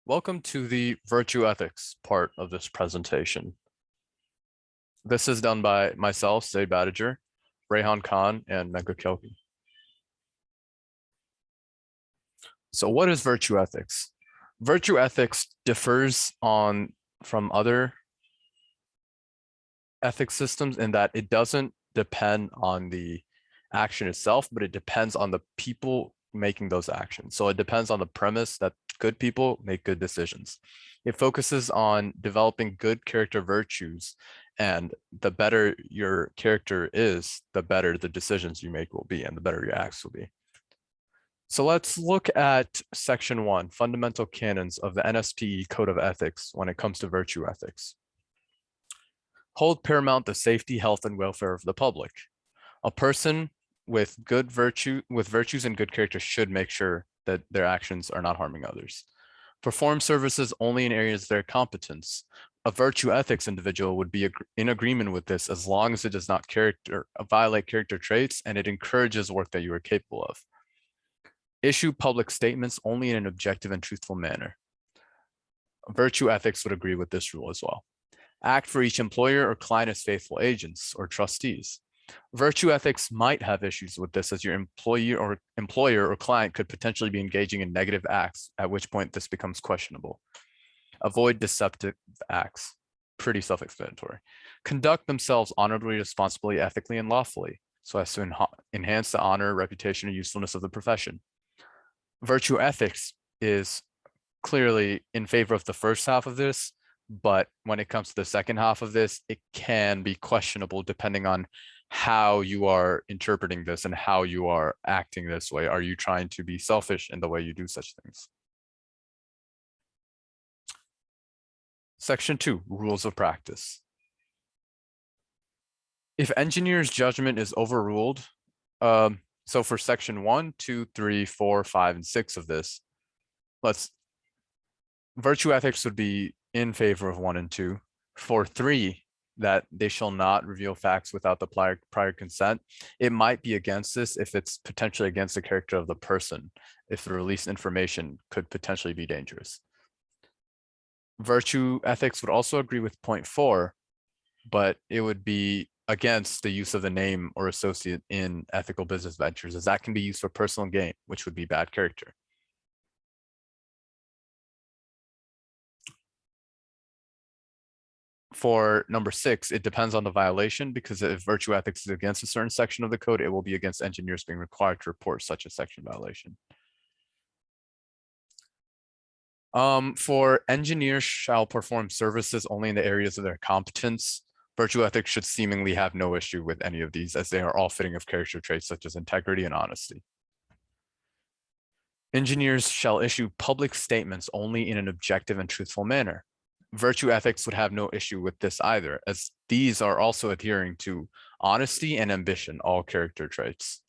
Welcome to the virtue ethics part of this presentation. This is done by myself, Zaid Badager, Rayhan Khan, and Megha Kelki. So what is virtue ethics? Virtue ethics differs from other ethics systems in that it doesn't depend on the action itself, but it depends on the people making those actions. So it depends on the premise that good people make good decisions. It focuses on developing good character virtues, and the better your character is, the better the decisions you make will be, and the better your acts will be. So let's look at section 1, fundamental canons of the NSPE Code of Ethics when it comes to virtue ethics. Hold paramount the safety, health, and welfare of the public. A person with virtues and good character should make sure that their actions are not harming others. Perform services only in areas of their competence. A virtue ethics individual would be in agreement with this as long as it does not violate character traits and it encourages work that you are capable of. Issue public statements only in an objective and truthful manner. Virtue ethics would agree with this rule as well. Act for each employer or client as faithful agents or trustees. Virtue ethics might have issues with this as your employer or client could potentially be engaging in negative acts, at which point this becomes questionable. Avoid deceptive acts, pretty self-explanatory. Conduct themselves honorably, responsibly, ethically, and lawfully, so as to enhance the honor, reputation, and usefulness of the profession. Virtue ethics is clearly in favor of the first half of this, but when it comes to the second half of this, it can be questionable depending on how you are interpreting this and how you are acting this way. Are you trying to be selfish in the way you do such things? Section 2, rules of practice. If engineer's judgment is overruled, so for section 1, 2, 3, 4, 5, and 6 of this, virtue ethics would be in favor of 1 and 2. For 3, that they shall not reveal facts without the prior consent, it might be against this if it's potentially against the character of the person, if the released information could potentially be dangerous. Virtue ethics would also agree with point 4, but it would be against the use of the name or associate in ethical business ventures, as that can be used for personal gain, which would be bad character. For number 6, it depends on the violation, because if virtue ethics is against a certain section of the code, it will be against engineers being required to report such a section violation. For engineers shall perform services only in the areas of their competence. Virtue ethics should seemingly have no issue with any of these, as they are all fitting of character traits such as integrity and honesty. Engineers shall issue public statements only in an objective and truthful manner. Virtue ethics would have no issue with this either, as these are also adhering to honesty and ambition, all character traits.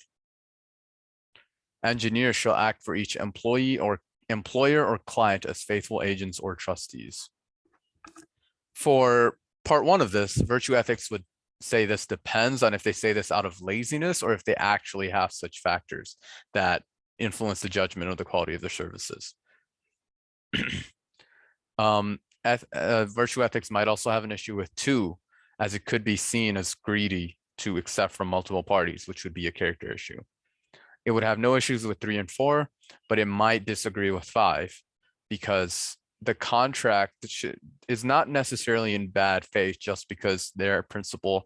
Engineers shall act for each employer or client as faithful agents or trustees. For part 1 of this, virtue ethics would say this depends on if they say this out of laziness or if they actually have such factors that influence the judgment or the quality of their services. Virtue ethics might also have an issue with 2, as it could be seen as greedy to accept from multiple parties, which would be a character issue. It would have no issues with 3 and 4, but it might disagree with 5, because the contract is not necessarily in bad faith just because their principal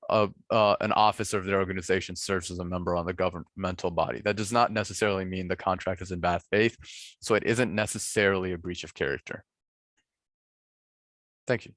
of an officer of their organization serves as a member on the governmental body. That does not necessarily mean the contract is in bad faith, so it isn't necessarily a breach of character. Thank you.